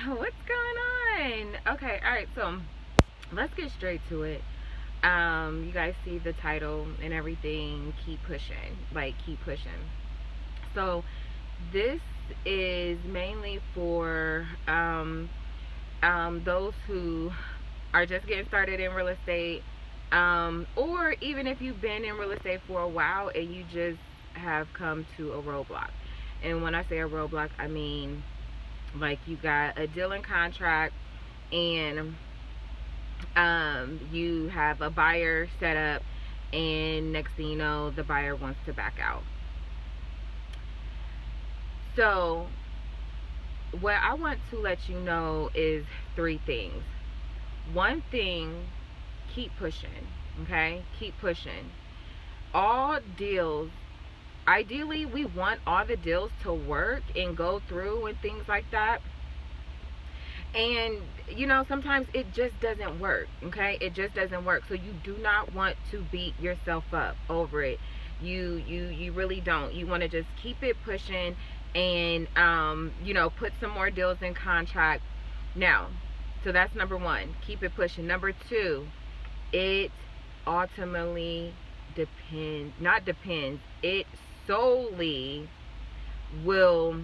What's going on? Okay, all right, so let's get straight to it. You guys see the title and everything. Keep pushing, like keep pushing. So this is mainly for those who are just getting started in real estate, or even if you've been in real estate for a while and you just have come to a roadblock. And when I say a roadblock, I mean like you got a deal in contract and you have a buyer set up, and next thing you know, the buyer wants to back out. So what I want to let you know is three things. One thing, keep pushing. Okay, keep pushing. All deals, ideally we want all the deals to work and go through and things like that, and sometimes it just doesn't work. Okay, it just doesn't work. So you do not want to beat yourself up over it. You really don't. You want to just keep it pushing and put some more deals in contract now. So that's number one, keep it pushing. Number two, it ultimately it solely will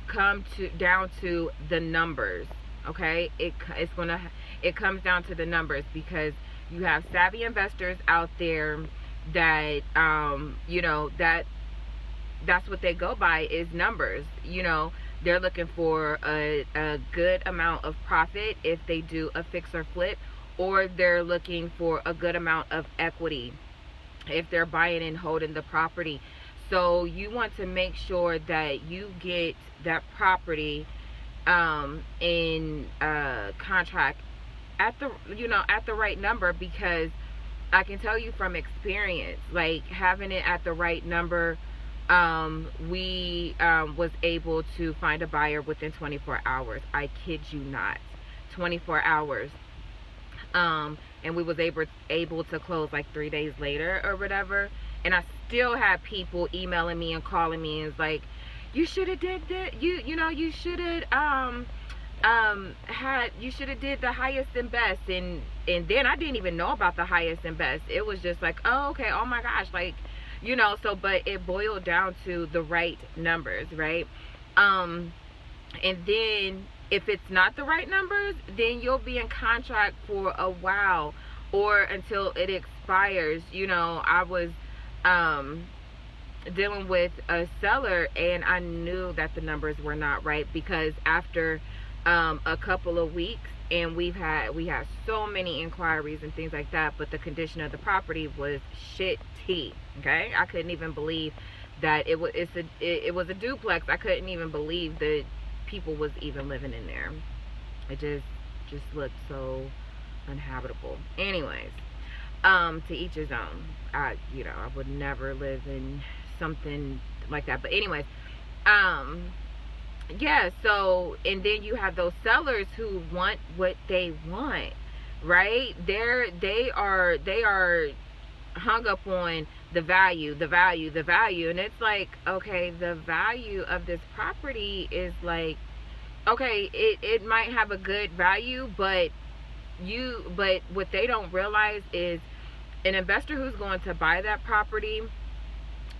come to down to the numbers. Okay, it comes down to the numbers, because you have savvy investors out there that that's what they go by, is numbers. They're looking for a good amount of profit if they do a fix or flip, or they're looking for a good amount of equity if they're buying and holding the property. So you want to make sure that you get that property in contract at the right number, because I can tell you from experience, like having it at the right number, we was able to find a buyer within 24 hours. I kid you not, 24 hours. And we was able to close like 3 days later or whatever. And I still have people emailing me and calling me, and it's like, you should have did that. You should have you should have did the highest and best. And then I didn't even know about the highest and best. It was just like, oh, okay, oh my gosh, like, so, but it boiled down to the right numbers, right? And then if it's not the right numbers, then you'll be in contract for a while, or until it expires. I was dealing with a seller, and I knew that the numbers were not right, because after a couple of weeks, and we had so many inquiries and things like that, but the condition of the property was shitty. Okay, I couldn't even believe that it was a duplex. I couldn't even believe that people was even living in there. It just looked so uninhabitable. Anyways, to each his own. I would never live in something like that. But anyways, yeah, so, and then you have those sellers who want what they want, right? They are hung up on the value, and it's like, okay, the value of this property is like, okay, it might have a good value, but what they don't realize is an investor who's going to buy that property,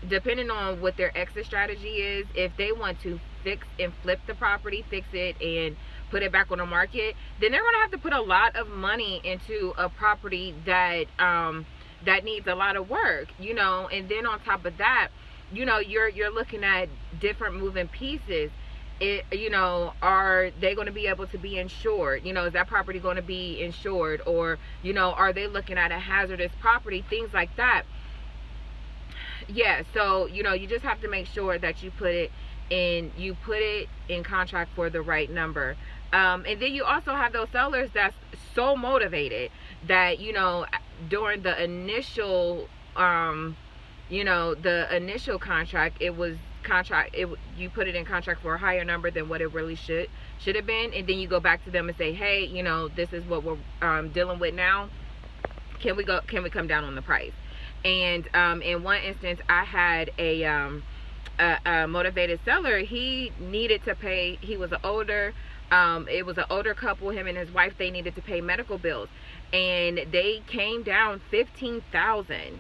depending on what their exit strategy is, if they want to fix and flip the property, fix it and put it back on the market, then they're going to have to put a lot of money into a property that that needs a lot of work, and then on top of that, you're looking at different moving pieces. Are they going to be able to be insured? Is that property going to be insured? Or, are they looking at a hazardous property? Things like that. Yeah, so, you just have to make sure that you put it in contract for the right number. And then you also have those sellers that's so motivated that, during the initial, the initial contract, you put it in contract for a higher number than what it really should have been, and then you go back to them and say, hey, this is what we're dealing with now. Can we come down on the price? And in one instance, I had a motivated seller. He needed to pay. He was an older It was an older couple, him and his wife. They needed to pay medical bills, and they came down 15,000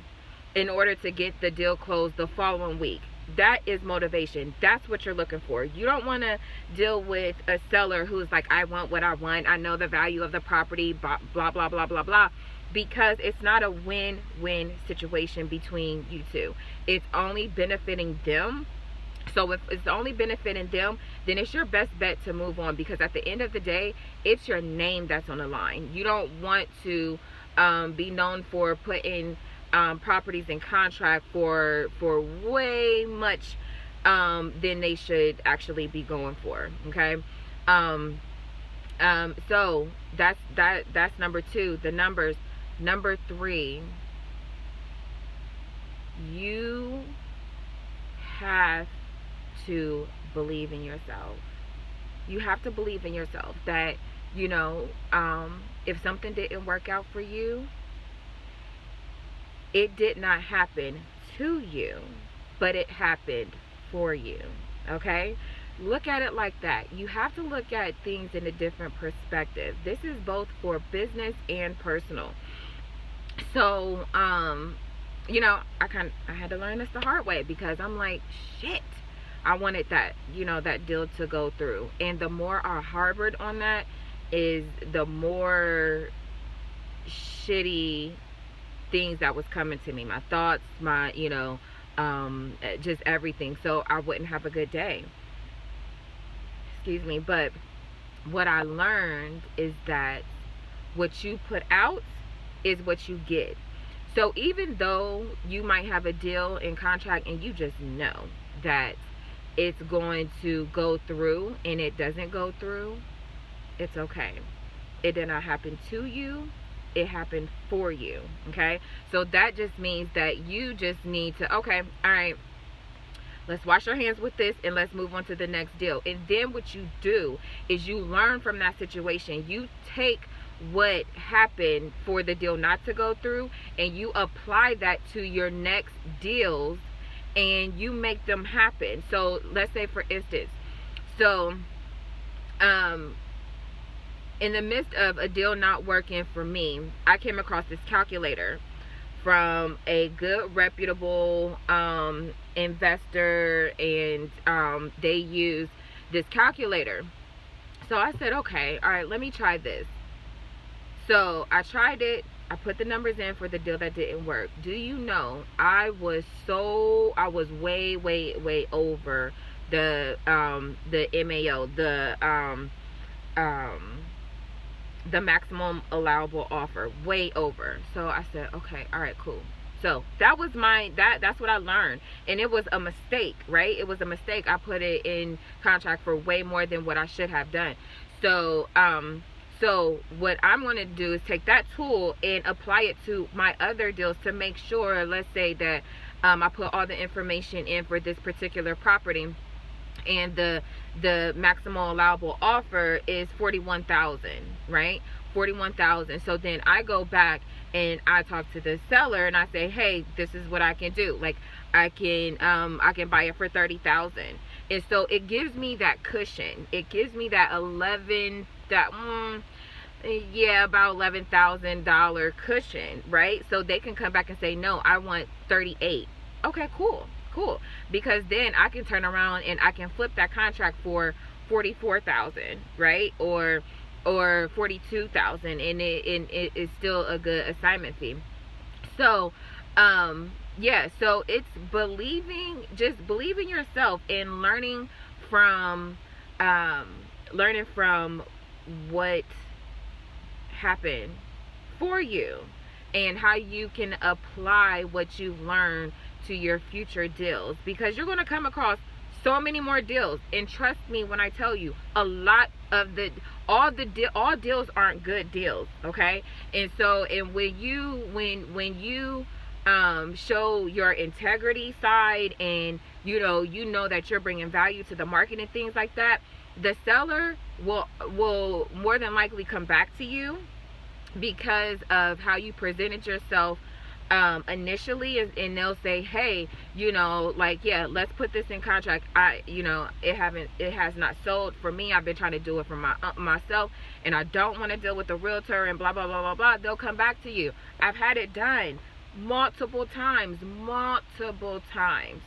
in order to get the deal closed the following week. That is motivation. That's what you're looking for. You don't want to deal with a seller who's like, I want what I want, I know the value of the property, blah blah blah blah blah blah, because it's not a win-win situation between you two. It's only benefiting them. So if it's only benefiting them, then it's your best bet to move on, because at the end of the day, it's your name that's on the line. You don't want to be known for putting properties in contract for way much than they should actually be going for. Okay. So that's number 2. The numbers. Number 3, you have to believe in yourself. You have to believe in yourself that, you know, if something didn't work out for you, it did not happen to you, but it happened for you. Okay? Look at it like that. You have to look at things in a different perspective. This is both for business and personal. So, you know, I had to learn this the hard way, because I'm like, shit, I wanted that, you know, that deal to go through. And the more I harbored on that, is the more shitty things that was coming to me. My thoughts, my, you know, just everything. So I wouldn't have a good day. Excuse me. But what I learned is that what you put out is what you get. So even though you might have a deal in contract and you just know that it's going to go through and it doesn't go through, it's okay. It did not happen to you, it happened for you. Okay, so that just means that you just need to, okay, all right, let's wash our hands with this and let's move on to the next deal. And then what you do is you learn from that situation. You take what happened for the deal not to go through and you apply that to your next deals and you make them happen. So let's say, for instance, so in the midst of a deal not working for me, I came across this calculator from a good reputable investor, and they use this calculator. So I said, okay, all right, let me try this. So I tried it. I put the numbers in for the deal that didn't work. Do you know, I was way over the MAO, the maximum allowable offer, way over. So I said, okay, all right, cool. So that was that's what I learned. And it was a mistake, right? It was a mistake. I put it in contract for way more than what I should have done. So so what I'm going to do is take that tool and apply it to my other deals to make sure, let's say that I put all the information in for this particular property and the maximum allowable offer is 41,000, right? 41,000. So then I go back and I talk to the seller and I say, hey, this is what I can do. Like I can buy it for 30,000. And so it gives me that cushion. It gives me that about $11,000 cushion, right? So they can come back and say, no, I want 38. Okay, cool, because then I can turn around and I can flip that contract for 44,000, right? Or 42,000, and it is still a good assignment fee. So yeah, so it's just believing yourself and learning from what happened for you and how you can apply what you've learned to your future deals, because you're going to come across so many more deals. And trust me when I tell you, all deals aren't good deals, okay? And so, and when you show your integrity side, and you know that you're bringing value to the market and things like that, the seller will more than likely come back to you because of how you presented yourself initially, and they'll say, hey, you know, like, yeah, let's put this in contract. It has not sold for me. I've been trying to do it for myself, and I don't want to deal with the realtor and blah blah blah blah blah. They'll come back to you. I've had it done multiple times.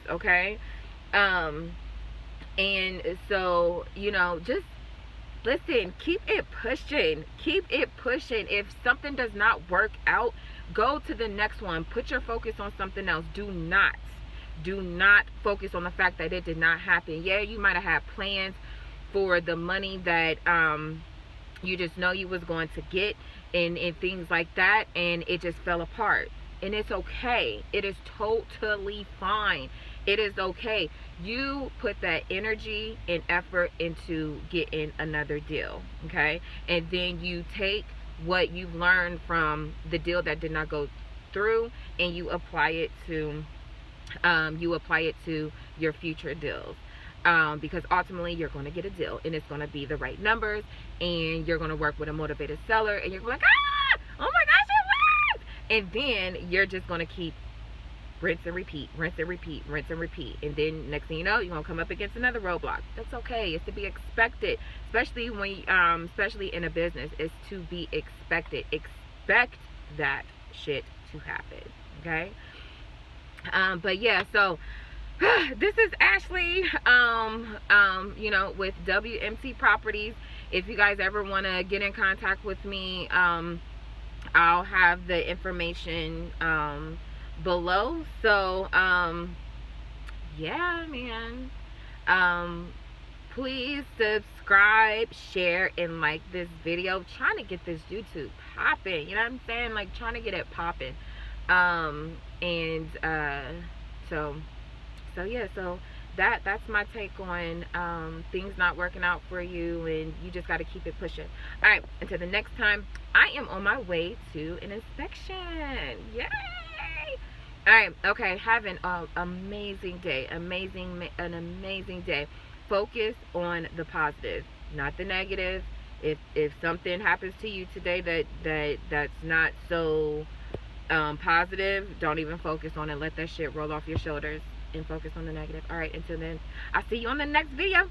Okay. And so, you know, just listen, keep it pushing. If something does not work out, go to the next one. Put your focus on something else. Do not focus on the fact that it did not happen. Yeah, you might have had plans for the money that you just know you was going to get, and things like that, and it just fell apart. And it's okay. It is totally fine. It is okay. You put that energy and effort into getting another deal, okay? And then you take what you've learned from the deal that did not go through, and you apply it to your future deals. Because ultimately you're going to get a deal, and it's going to be the right numbers, and you're going to work with a motivated seller, and you're like, oh my gosh, it worked! And then you're just going to keep rinse and repeat, and then next thing you know, you're gonna come up against another roadblock. That's okay. It's to be expected, especially when especially in a business. It's to be expected. Expect that shit to happen. Okay. But yeah, so this is Ashley, you know, with WMC Properties. If you guys ever want to get in contact with me, I'll have the information below. So yeah, man, please subscribe, share, and like this video. Trying to get this YouTube popping, you know what I'm saying? Like, trying to get it popping. So yeah, so that's my take on things not working out for you, and you just got to keep it pushing. All right, until the next time, I am on my way to an inspection. Yay! All right, okay, have an amazing day. An amazing day. Focus on the positive, not the negative. If something happens to you today that's not so positive, don't even focus on it. Let that shit roll off your shoulders and focus on the negative. All right, until then, I'll see you on the next video.